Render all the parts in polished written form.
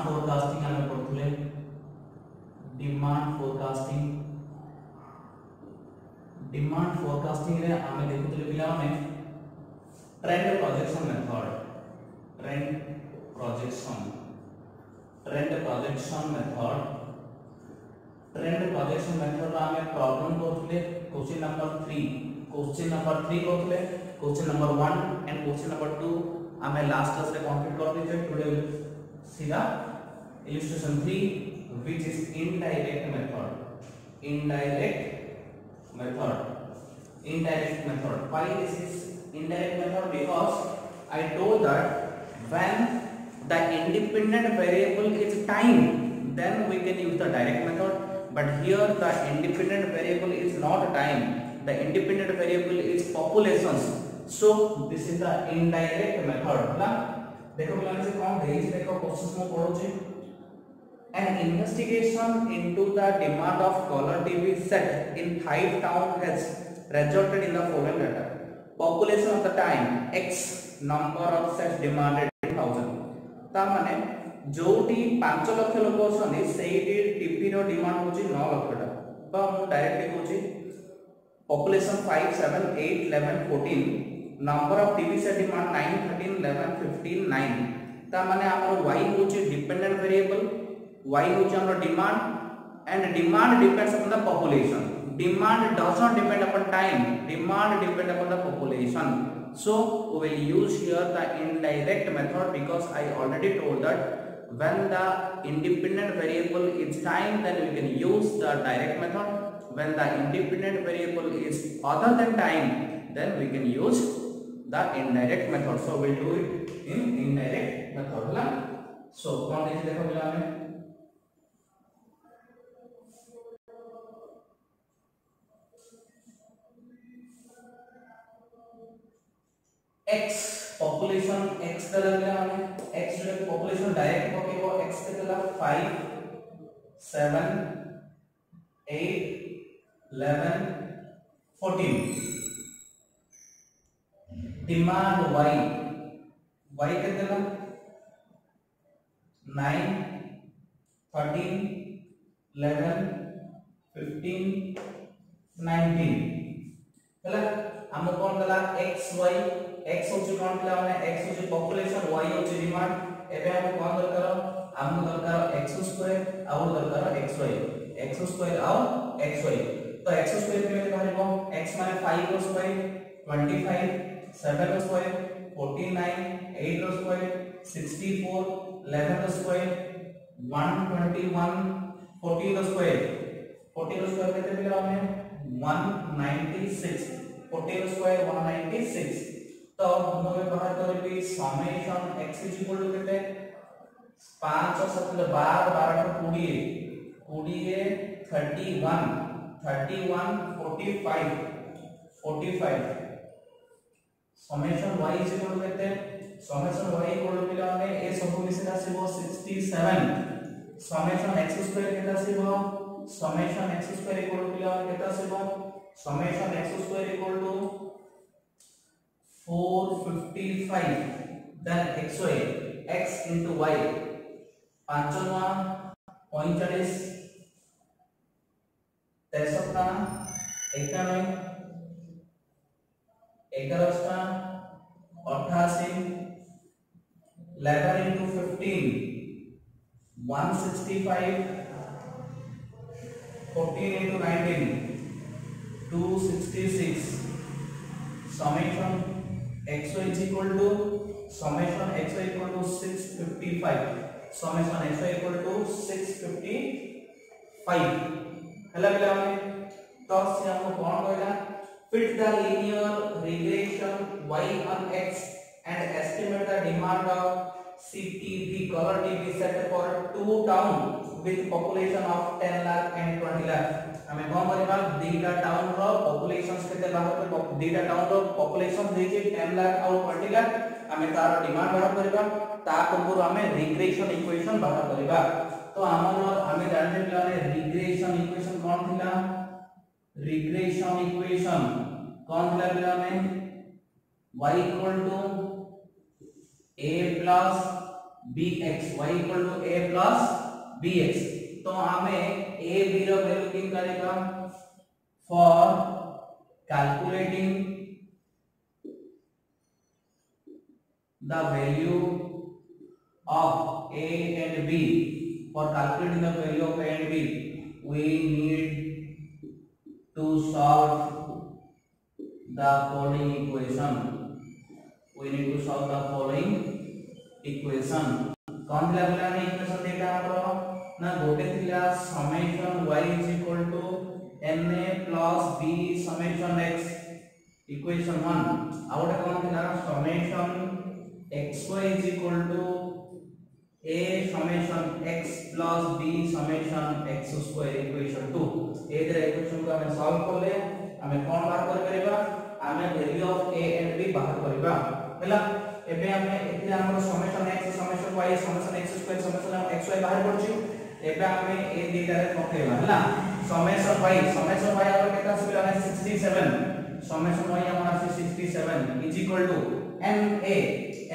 Forecasting आमे पढुले demand forecasting रे आमे देखुतले पिला माने ट्रेंड प्रोजेक्शन मेथड आमे प्रॉब्लम करथले क्वेश्चन नंबर 3 करथले question number 1 and question number 2 आमे लास्ट क्लास रे कंप्लीट कर दिते today will see the illustration 3 which is indirect method. Why this is indirect method? Because I told that when the independent variable is time, then we can use the direct method, but here the independent variable is not time, the independent variable is populations, so this is the indirect method. देखो पिलाने से कौन देई देखो question में पढ़ो छी an investigation into the demand of caller TV set in 5 towns has resulted in the following data. Population of the time x number of sets demanded 1000 ता माने जोटी 5 लाख लोक अछनी सेही टीवी रो डिमांड होची 9 लाख टा बा मु directly कहूची population 5 7 8 11 14 number of TV set demand 9 13 11 15 9 ता माने हमर y होची डिपेंडेंट वेरिएबल y होची हमर demand and demand depends upon the population. Demand does not depend upon time, demand depend upon the population, so we will use here the indirect method because I already told that when the independent variable is time, then we can use the direct method. When the independent variable is other than time, then we can use the indirect method. So we'll do it in indirect method. So कौन देखे देखो मिला हमें x population x का लगला हमें x जो population direct पकेबो x के तला 5 7 8 11 14 डिमांड y के तला 9 13 11 15 19 हला हम कोन दला xy x होची कोन पिला माने x होची पॉपुलेशन y होची डिमांड एबे हम कोन दरकार हम दरकार x² और दरकार xy और xy तो x² केले बाहरिबो x माने 5 रो स्क्वायर 25 7 रो स्क्वायर 49 8 रो स्क्वायर 64 11 रो स्क्वायर 121 40 रो स्क्वायर केते पिला माने 196 40 रो स्क्वायर 196 तो हम बाहर करबी समेशन x केते 5 और 7 12 12 को 20 31 45 समेशन y केते समेशन y पिला माने ए सब मिसे आसीबो 67 समेशन x² केते आसीबो समेशन x² पिला माने केते आसीबो summation x² 455 then xy x into y 5 9 45 63 91 11 88 11 into 15 165 14 into 19 266 summation xy is equal to summation xy equal to 655 summation xy equal to 655 हला पिला माने तो से हमको कोन कहला fit the linear regression y on x and estimate the demand of CTV color TV set for 2 towns with population of 10 lakh and 20 lakh हमें कोन करबा दीटा town रो populations केते बाहर पे दीटा टाउन रो पॉपुलेशन देके 10 लाख और 20 लाख हमें तार डिमांड बाहर करबा ता पूर्व हमें रिग्रेशन इक्वेशन बाहर करबा तो हमें जानते पिलाने रिग्रेशन इक्वेशन कौन थिला रिग्रेशन इक्वेशन कौन थिला पिलाने y equal to a plus bx y equal to a plus bx तो हमें a b रो वैल्यू किन करेगा for calculating the value of a and b for calculating the value of a and b we need to solve the following equation कौन थिला बोला ने equation देटा हमरो ना गोटे थिला summation y is equal to na plus b summation x equation 1 आ गोटे कौन थिला ना summation xy is equal to a summation x plus b summation x square equation 2 A they equation को हमें सॉल्व करले हमें कोन बाहर कर परिबा हमें value of a and b बाहर करबा हैला एबे हमें एथिले हमर summation x summation y summation x square summation xy बाहर पड़छि एबे हमें ए दिटा रे पकेबा हैला समेशन y हमर केता सिबिला 67 समेशन y हमर 67 is equal to na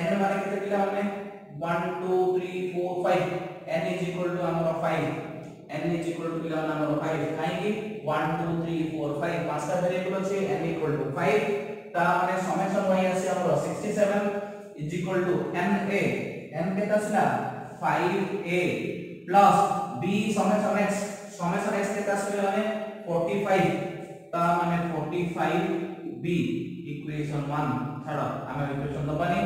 n माने केते दिला हमने 1 2 3 4 5 n इज इक्वल टू हमर 5 n इज इक्वल टू दिला हमर 5 काहे कि 1 2 3 4 5 पांचटा वेरिएबल अछि n इक्वल टू 5 ता माने समेशन y आसी हमर 67 is equal to n केता सिला 5a plus b summation x केता सिला माने 45 ता माने 45b इक्वेशन 1 छाड़ो हमें इक्वेशन दबानी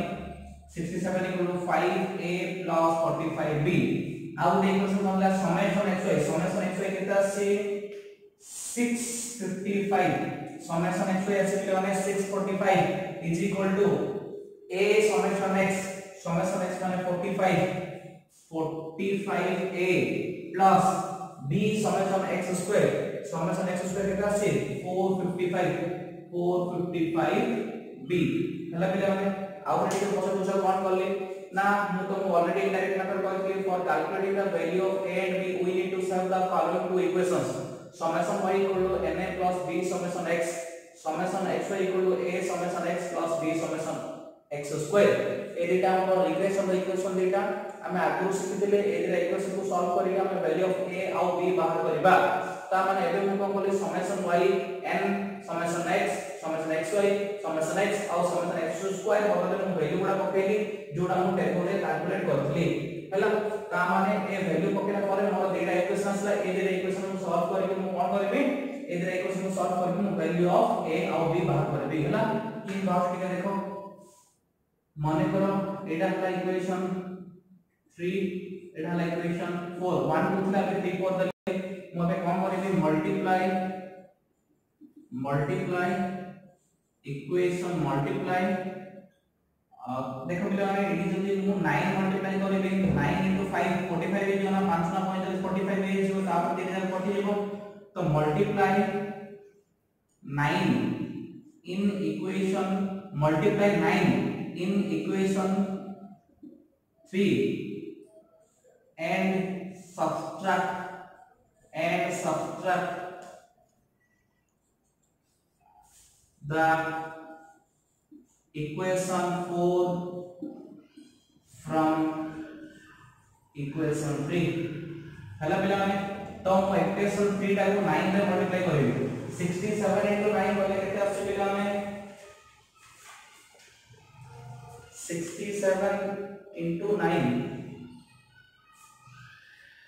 67 equal to 5a plus 45b आउ दे इक्वेशन हमला समेशन xy केता से 655 समेशन xy आसी माने 645 is equal to a summation x माने 45a plus b summation x square केता से 455b हला पिला माने आउ रेडी को पूछा कोन करले ना मु तो ऑलरेडी इनडायरेक्ट मेथड कहली for calculating the value of a and b we need to solve the following two equations summation y equal to na plus b summation x summation xy equal to a summation x plus b summation x square A data हमर regression equation data हमें आगु सिखिथिले ए equation को solve करी हमें value of a और b बाहर करबा ता माने एबे हम कोन बोले summation y n summation x summation xy summation x और समेशन x स्क्वायर बदले हम वैल्यू गुडा पकेली जोडा हम टेबल रे कैलकुलेट करथली हला ता माने ए वैल्यू पकेला परे मोर डेटा इक्वेशन असला ए इक्वेशन को सॉल्व करके हम कोन करबे ए इक्वेशन को सॉल्व करके हम वैल्यू ऑफ a और b बाहर करबे हला तीन बात टिका देखो माने करो एटा हला इक्वेशन 3 एटा हला इक्वेशन 4 1 2 थला पे 3 4 दले मोबे कोन करबे मल्टीप्लाई इक्वेशन मल्टीप्लाई देखो बिला माने एडी जदी मु 9 मल्टीप्लाई करबे 9 * 5 45 हे जोना 5 ना 45 हे जो तापर 3000 कटि जेबो तो multiply 9 in equation multiply 9 in equation 3 and subtract the equation 4 from equation 3 हला पिला माने तो हम इक्वेशन 3 टा को 9 रे मल्टीप्लाई करिवे 67 * 9 बोले केते आसे पिला माने 67 into 9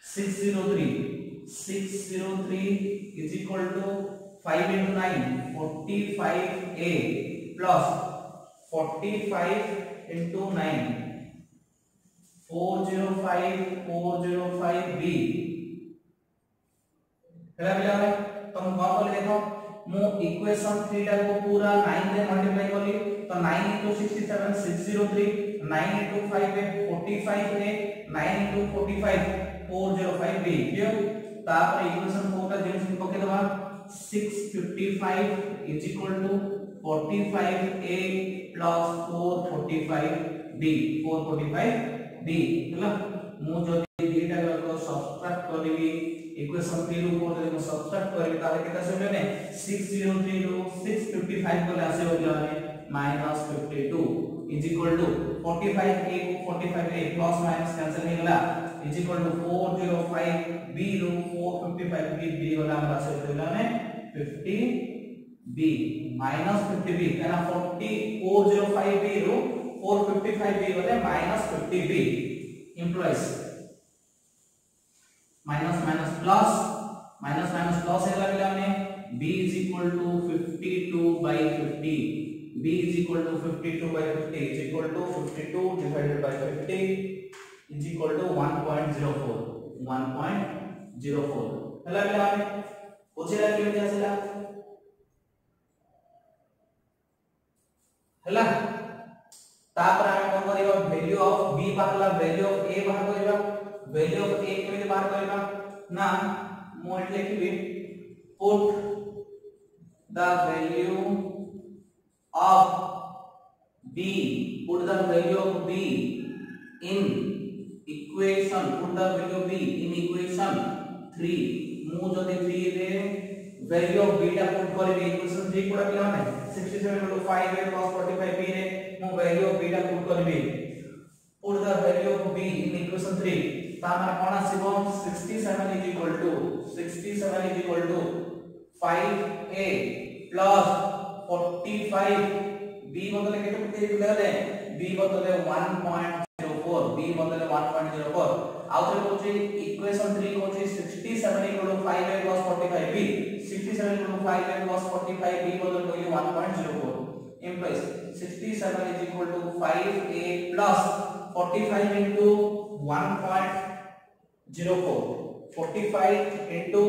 603 is equal to 5 into 9 45a plus 45 into 9 405b हेला पिला तुम कोन बोले देखो मु इक्वेशन 3 टा को पूरा 9 रे मल्टीप्लाई करली तो 9 into 67 603 9 into 5 45a 9 into 45 405b clear तापर इक्वेशन 4 का जेन पके दबा 655 is equal to 45a plus 445b ହେଲା मु जदी दीटा को सब्ट्रैक्ट करबी इक्वेशन 3 ऊपर जदी सब्ट्रैक्ट करबी ताले केता सेमे ने 603 रो 655 को आसे हो जाने -52 is equal to 45a को 45a प्लस माइनस कैंसिल हे गला इज इक्वल टू 405b रो 455b b वाला हमरा से देला ने 50b माइनस 50b कहना 405b रो 455b वाले minus 50b implies minus minus plus हेला मिला ने b is equal to 52 by 50 b is equal to 52 by 50 is equal to 52 divided by 50 is equal to 1.04 हेला मिला ने बुझिला केमि आसिला हेला तापर हम कोन करियो वैल्यू ऑफ b बाहरला वैल्यू ऑफ a बाहर करियो वैल्यू ऑफ a केमि बाहर करियो ना मो eight लिखबी put the value of b put the value of b in equation put the value of b in equation 3 मु जदि 3 रे value of b टा पुट करबे इक्वेशन 3 कोडा पिला ने 67/5 a plus 45b रे मु value of b टा पुट करबे put the value of b in equation 3 तामार कोन आसीबो 67 is equal to 5a plus 45 b बदले केते पुटे देले b बदले 1.04 b बदले 1.04 आउथरे कोची इक्वेशन 3 कोची 67 5a plus 45b 67 5a plus 45b बदले कोई 1.04 implies 67 is equal to 5a plus 45 into 1.04 45 into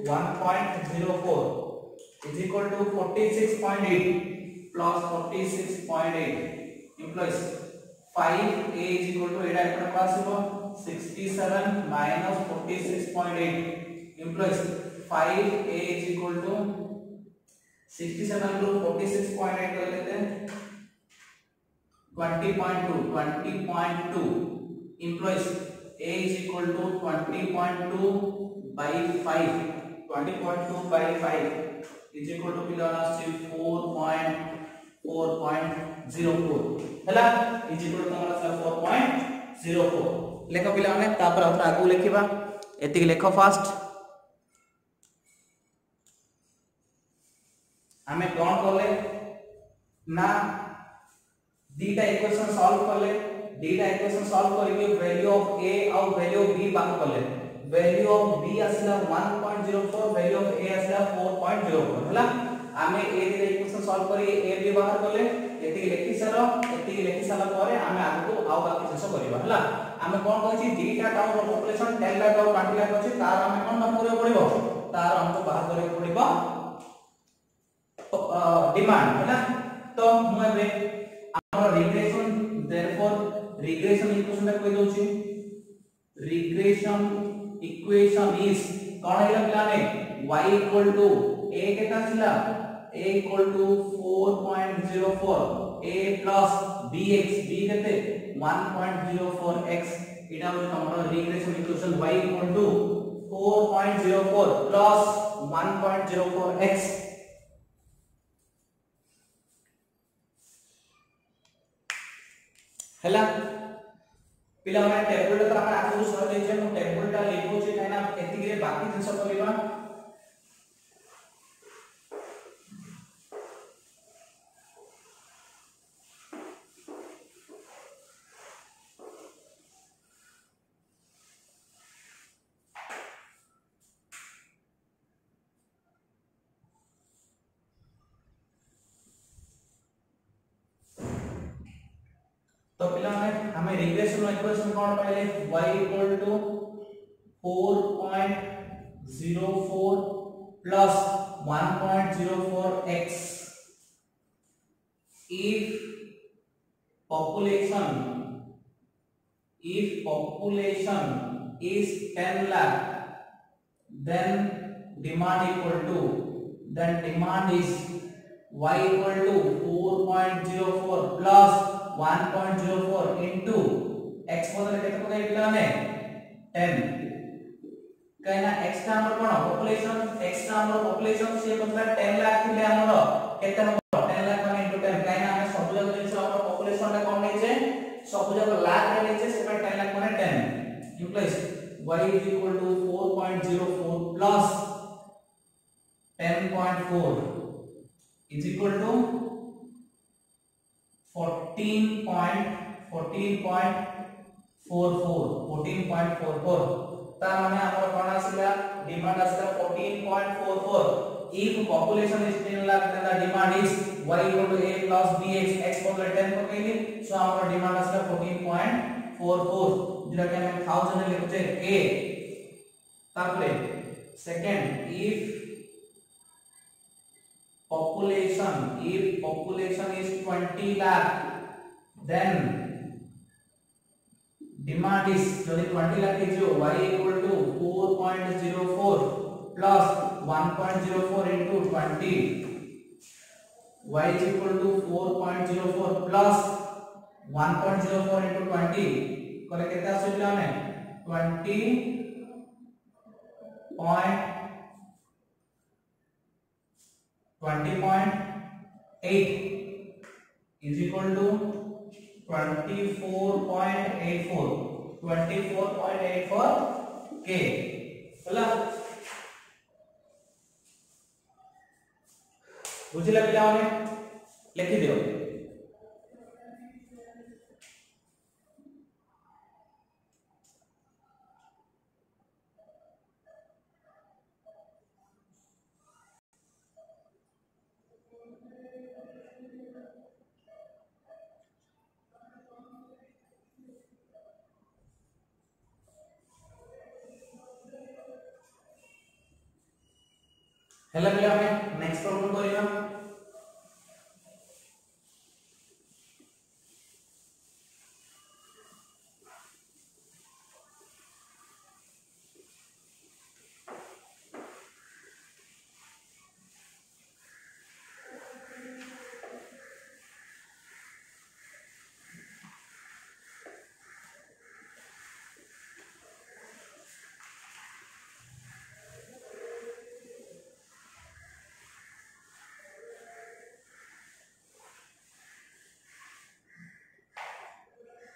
1.04 is equal to 46.8 plus 46.8 implies 5a is equal to एडा एपन पासिबो 67 minus 46.8 implies 5a is equal to 67 into 46.8 कर लेते हैं 20.2 implies a is equal to 20.2 by 5 20.2 by 5 is equal to पिलाना से 4.04 हैला is equal to हमरा से 4.04 लेखो पिलाने तापर अथरा आगु लेखिबा एति लेखो फास्ट हमें कोन करले ना दीटा इक्वेशन सॉल्व करले data equation solve करिके value of a और value of b बात करले value of b आसला 1.04 value of a आसला 4.04 हला हमें a रे इक्वेशन सॉल्व करी a b बाहर करले एति लेखि सारा परे हमें आगु आउ बाकी शेष करबा हला हमें कोन कहछि दीटा टाउन पॉपुलेशन 10 लाख और 20 लाख अछि तार हमें कोन बाहर करे पड़िबो तार हमको बाहर करे पड़िबो डिमांड हला तो मु एबे हमर रिग्रेशन therefore regression equation टा कोइ दोछि regression equation is कोन हैला प्लाने y equal to a केता छिला a equal to 4.04 a plus bx b केते 1.04x इडा हो हमर regression equation y equal to 4.04 plus 1.04x हैला पिला माने टेबल त हमरा आगु सर दे छै मु टेबल ता लिखो छै काइना एति रे बाकी जिंस करबा तो पिला हमें रिग्रेशन इक्वेशन कौन पाइले y equal to 4.04 plus 1.04x if population is 10 lakh then demand is y equal to 4.04 plus 1.04 into x बदले केते पदे पिलाने 10 कहना x का हमर कोन पॉपुलेशन से मतलब 10 लाख थिले हमर केते हम 10 लाख माने into 10 कहना हम सब जगह जिंस हमर पॉपुलेशन टा कोन नै छै सब जगह लाख रे लेचे से 10 लाख माने 10 implies y is equal to 4.04 plus 10.4 is equal to 14.44 ता माने हमर कोन आसिला demand आसिला 14.44 if population is 10 lakh then the demand is y equal to a plus bx x equal to 10 पकेली सो हमर डिमांड आसिला 14.44 जेटा के हम 1000 ले लिखुचे a तापरे second if population is 20 lakh then demand is जदि 20 lakh is y equal to 4.04 plus 1.04 into 20 y is equal to 4.04 plus 1.04 into 20 कले केते आसीला ने 20.8 is equal to 24.84 k होला बुझिला पिलाने लिखि दियो हेला पिला में नेक्स्ट प्रॉब्लम करिया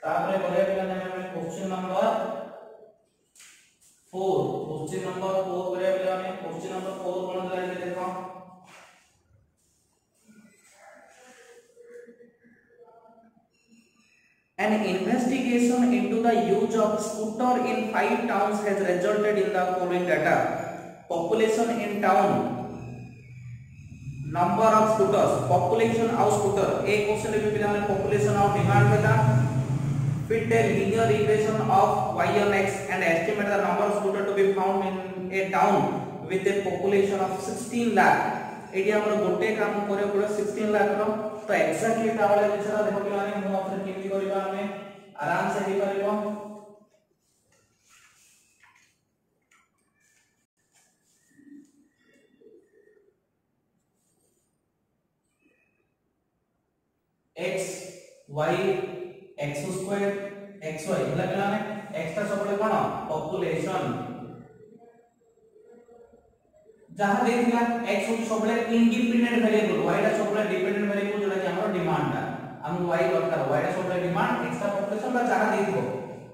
तापरे करे पिला ने हमें क्वेश्चन नंबर 4 क्वेश्चन नंबर 4 करे पिला ने क्वेश्चन नंबर 4 कोन दिला है देखो An investigation into the use of scooter in 5 towns has resulted in the following data: population in town, number of scooters, population of scooter. एक क्वेश्चन रे पिला ने population of demand देता fit a linear regression of y on x and estimate the number of scooter to be found in a town with a population of 16 lakh. AD हमर गोटे काम करे पूरा 16 लाख रो तो एक्जेक्टली तावले बिचारा देखो कि माने मु ऑप्शन केमि करबा हमें आराम से ही करबो x y x square x y होला कि माने x ता सबले कोन पॉपुलेशन जहां देखिला x होची सबले इंडिपेंडेंट वेरिएबल y ता सबले डिपेंडेंट वेरिएबल जोटा कि हमर डिमांड ता हम y दरकार y ता सबले डिमांड x ता पॉपुलेशन ता जहां देखो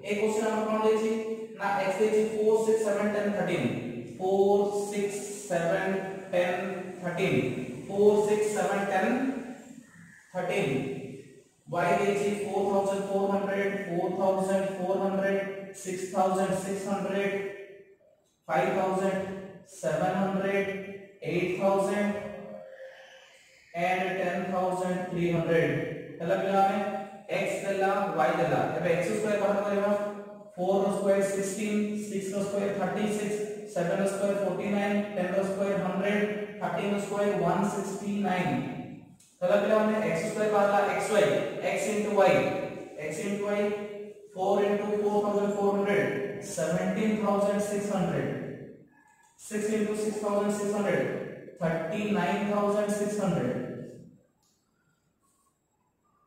ए क्वेश्चन हमर कोन देछि ना x देछि 4 6 7 10 13 4 6 7 10 13 4 6 7 10 13 y देछि 4400 4400 6600 5000 700 8000 and 10300 हला पिला में x देला y देला एबे x स्क्वायर बाहर करबा 4 रो स्क्वायर 16 6 रो स्क्वायर 36 7 रो स्क्वायर 49 10 रो स्क्वायर 100 13 रो स्क्वायर 169 हला पिला में x स्क्वायर बाहर xy x into y 4 into 4400 17600 6 into 6600 39600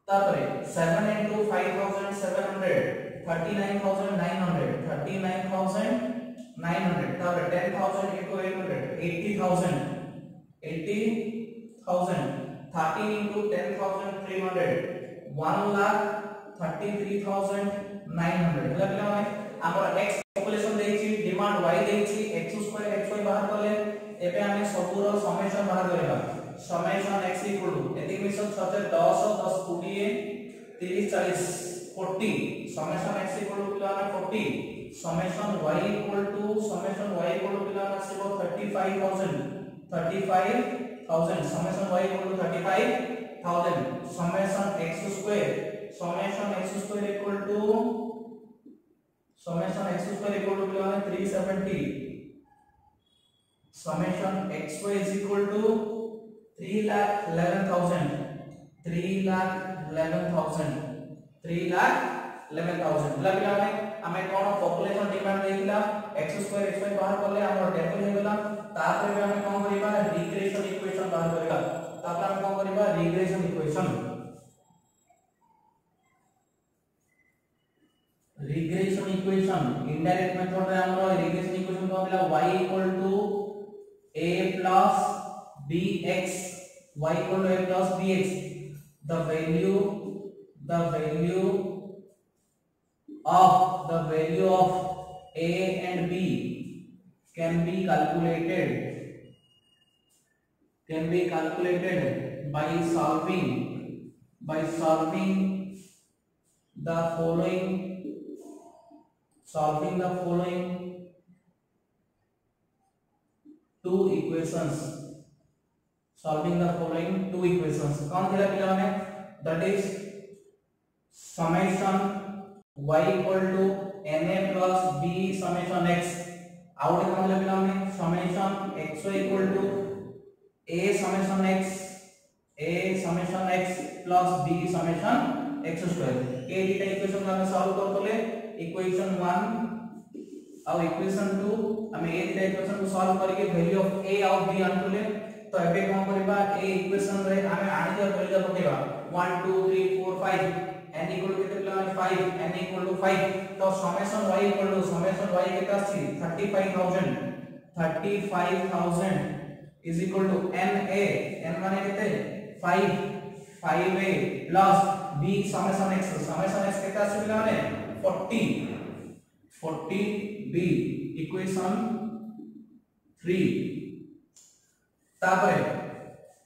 तापरे 7 into 5700 39900 तापरे 10000 into 800 80000 13 into 10300 1,30,000 33,900 ହେଲା पिला माने हमर x पॉपुलेशन देछि डिमांड y देछि x2 xy बाहर करले एबे हमें सबुर समेशन बाहर करेबा समेशन x इक्वल टू एति मिशन 6 10 10 20 30 40 40 समेशन x इक्वल टू पिला 40 समेशन y इक्वल टू पिला आसीबो 35000 summation y equal to 35000 summation x square equal to पिला 370 summation xy is equal to 3,11,000 पिला पिला हमें कोन पॉपुलेशन डिमांड देइला x2 xy बाहर करले हमर टेबल हे गेला तापर हमें कोन करिबा रिग्रेशन इक्वेशन बाहर करिबा तापर हम कोन करिबा रिग्रेशन इक्वेशन इनडायरेक्ट मेथड रे हमर रिग्रेशन इक्वेशन कोन दिला y equal to a plus bx y equal to a plus bx the value of a and b can be calculated by solving the following two equations कौन थिला पिला माने that is summation y equal to na plus b summation x out कौन थिला पिला माने summation xy equal to a summation x plus b summation x square A दिटा equation हम solve करतले इक्वेशन 1 और इक्वेशन 2 हम ए दिटा इक्वेशन को सॉल्व करके वैल्यू ऑफ a और b आनतले तो एबे कोन करबा ए इक्वेशन रे हमें आनी जो वैल्यू पकेबा 1 2 3 4 5 n इक्वल टू कितना 5 n इक्वल टू 5 तो समेशन y केता छी 35000 इज इक्वल टू n माने केते 5a plus b summation x केता छी माने 40b इक्वेशन 3 तापर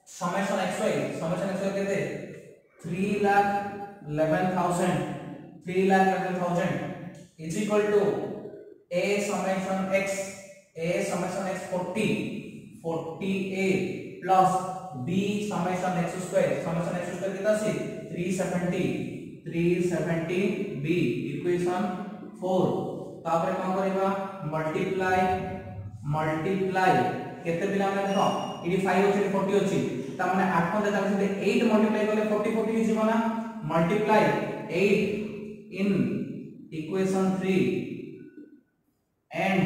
समेशन xy केते 3,11,000 is equal to a summation x 40a plus b summation x square कितना सी 370b इक्वेशन 4 तापर कोन करबा मल्टीप्लाई केते बिना में देखो इडी 5 अछि 40 अछि त माने 8 को देता छै 8 मल्टीप्लाई करले 40 हि जीवना multiply 8 in equation 3 and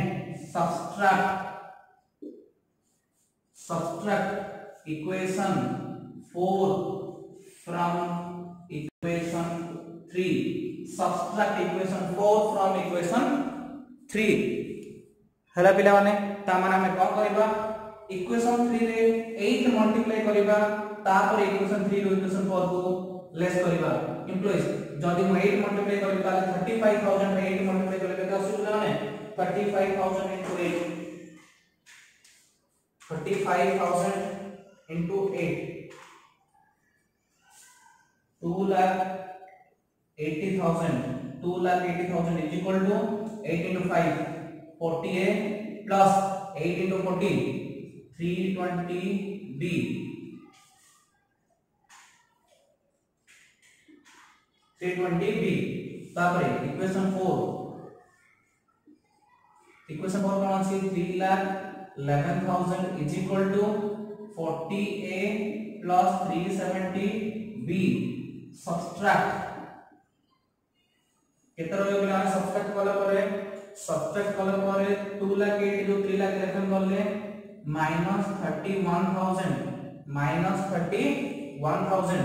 subtract equation 4 from equation 3 हला पिला माने ता माने हम कोन करबा इक्वेशन 3 रे 8 मल्टीप्लाई करबा तापर इक्वेशन 3 रो इक्वेशन 4 को लेस करबा इंप्लॉइज जदी हम 8 मल्टीप्लाई करबा ताले 35000 में 8 मल्टीप्लाई करले केता सुविधा माने 35000 into 8 2,80,000 is equal to 8 into 5 40a plus 8 into 40 320b तापर इक्वेशन 4 कोन अछि 3,11,000 is equal to 40a plus 370b subtract केतर हो गेला सब्ट्रैक्ट कला परे 2 लाख 8 जो 3 लाख लेखन करले -31,000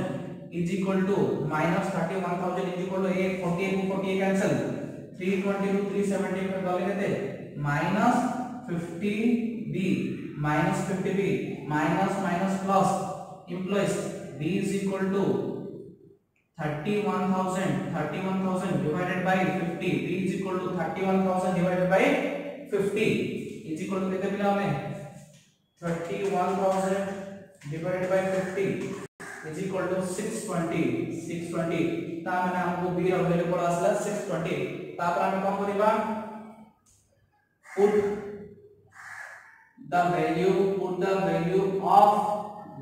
is equal to -31,000 is equal to 8 48 को 48 कैंसिल 320 to 370 पे गले केते -50b minus plus implies b is equal to 31,000 divided by 50. B is equal to 31,000 divided by 50 is equal to कितने मिला हमें 31,000 divided by 50 is equal to 620 ता मैंने हमको b ର वैल्यू पड़ा आसला 620 तापर हम कोन करबा put the value of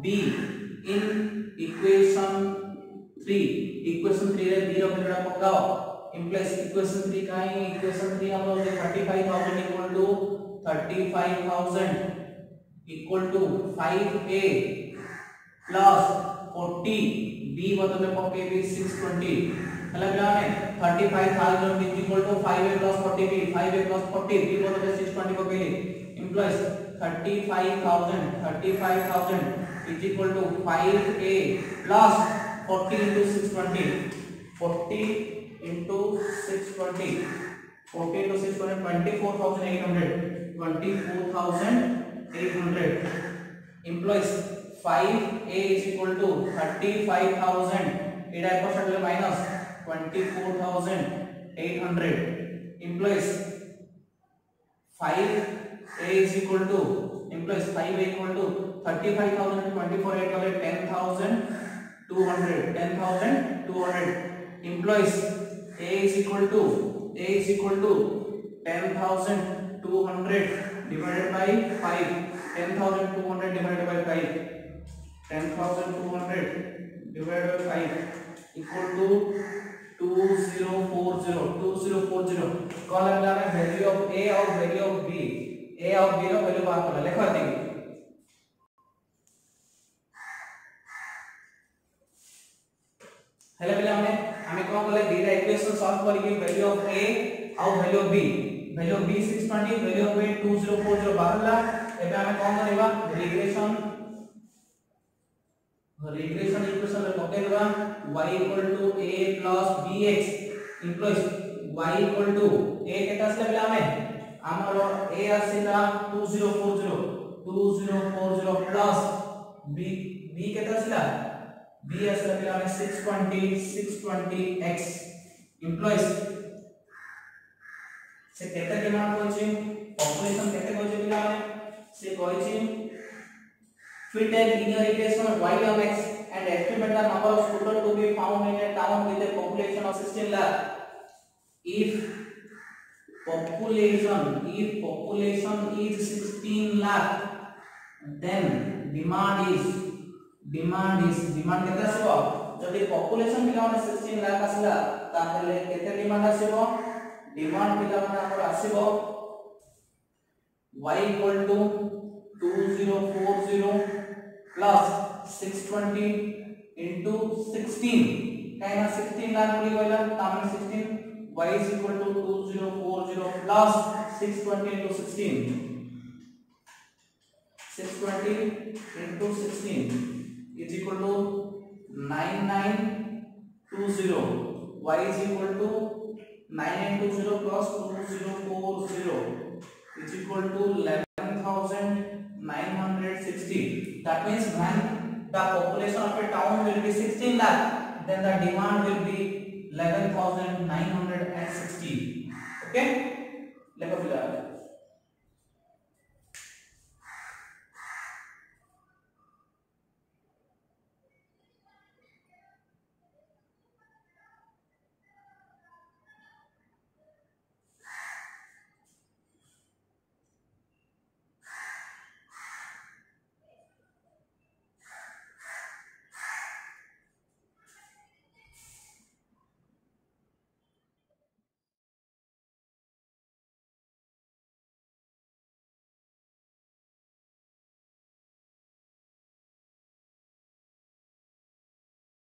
b in equation 3 रे b रो वैल्यू पकाओ implies equation 3 का है equation 3 हम लोग 35,000 equal to 5a plus 40 b बदल में पके भी 620 हला बिलाने 35,000 is equal to 5a plus 40b 5a plus 40 b बदल में 620 पके implies 35,000 is equal to 5a plus 40 into 620 40 into 620 40 into 620 24,800 implies 5a is equal to 35,000 it is minus 24,800 implies 5a is equal to 35,000 24 10,200 implies a is equal to 10,200 divided by 5 10,200 divided by 5 10,200 divided by 5 equal to 2040 कॉल मिला है value of a और value of b रो value बात कर लिखा देंगे हेले पहले हमें कोन बोले दीटा इक्वेशन सॉल्व करिके वैल्यू ऑफ a और value of b 620 value of a 2040 बाहरला एबे हमें कोन करबा रिग्रेशन इक्वेशन रे पके देबा y equal to a plus bx implies y equal to a केता से पहले हमें हमरो a आसीला 2040 plus b केता आसीला b आसीला पहले हमें 620x implies से केता डिमांड होछि पॉपुलेशन केते होछि पिला से कहछि fit a linear equation y of x and estimate the number of students to be found in a town with a population of 16 lakh if population is 16 lakh then demand केते आसीबो जदि population पिला 16 लाख आसीला ताहेले केते demand आसीबो demand पिला हमर आसीबो y equal to 2040 plus 620 into 16 काइना 16 lakh बोली गइला Tame 16 y is equal to 2040 plus 620 into 16 is equal to 9920 y is equal to 9920 plus 2040 is equal to 11,960 that means when the population of a town will be 16 lakh then the demand will be 11,960 okay